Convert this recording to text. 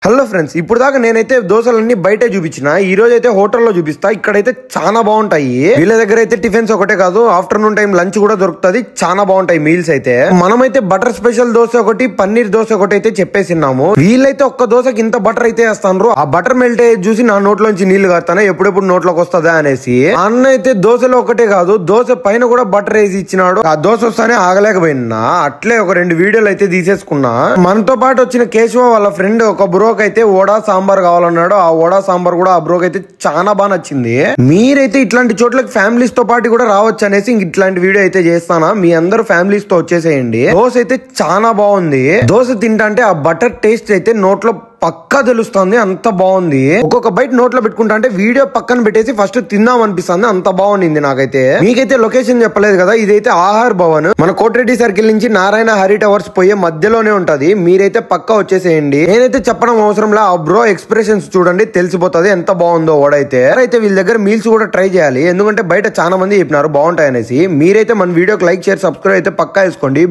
Hello friends, ఇప్పుడు దాకా నేనైతే దోశలన్నీ బయటే చూపించిన. ఈ రోజు అయితే హోటల్లో చూపిస్తా. ఇక్కడైతే చాలా బాగుంటాయి. వీళ్ళ దగ్గర అయితే టిఫిన్స్ ఒకటే కాదు, ఆఫ్టర్నూన్ టైం లంచ్ కూడా దొరుకుతుంది. చాలా బాగుంటాయి మీల్స్ అయితే. మనమైతే బటర్ స్పెషల్ దోశ ఒకటి, పన్నీర్ దోశ ఒకటి అయితే చెప్పేసిన్నాము. వీళ్ళైతే ఒక్క దోశకి ఇంత బటర్ అయితే వేస్తాను. ఆ బటర్ మెల్ట్ అయ్యేది చూసి నా నోట్లోంచి నీళ్లు కారుతాను, ఎప్పుడెప్పుడు నోట్లోకి వస్తుందా అనేసి. అన్న అయితే దోశలో ఒకటే కాదు, దోశ పైన కూడా బటర్ వేసి ఇచ్చినాడు. ఆ దోశ వస్తానే ఆగలేకపోయినా అట్లే ఒక 2 వీడియోలు అయితే తీసేసుకున్నా. మనతో పాటు వచ్చిన కేశవ వాళ్ళ ఫ్రెండ్ ఒక బ్రో అయితే వడా సాంబార్ కావాలన్నాడు. ఆ వడా సాంబార్ కూడా ఆ బ్రోకి అయితే చాలా బాగా నచ్చింది. మీరైతే ఇట్లాంటి చోట్లకి ఫ్యామిలీస్ తో పాటు కూడా రావచ్చు అనేసి ఇట్లాంటి వీడియో అయితే చేస్తానా. మీ అందరూ ఫ్యామిలీస్ తో వచ్చేసేయండి. దోశ అయితే చాలా బాగుంది. దోశ తింటా అంటే ఆ బటర్ టేస్ట్ అయితే నోట్లో పక్కా తెలుస్తుంది. అంత బాగుంది. ఒక్కొక్క బైట్ నోట్లో పెట్టుకుంటా అంటే వీడియో పక్కన పెట్టేసి ఫస్ట్ తిందాం అనిపిస్తుంది. అంత బాగుంది నాకైతే. మీకైతే లొకేషన్ చెప్పలేదు కదా, ఇదైతే ఆహార్ భవన్ మన కోటిరెడ్డి సర్కిల్ నుంచి నారాయణ హరి టవర్స్ పోయే మధ్యలోనే ఉంటది. మీరైతే పక్కా వచ్చేసేయండి. నేనైతే చెప్పడం అవసరం లే, ఆ బ్రో ఎక్స్ప్రెషన్స్ చూడండి, తెలిసిపోతుంది ఎంత బాగుందో ఓడైతే. అయితే వీళ్ళ దగ్గర మీల్స్ కూడా ట్రై చేయాలి, ఎందుకంటే బయట చాలా మంది చెప్పినారు బాగుంటాయి అనేసి. మీరైతే మన వీడియోకి లైక్, షేర్, సబ్స్క్రైబ్ అయితే పక్కా వేసుకోండి.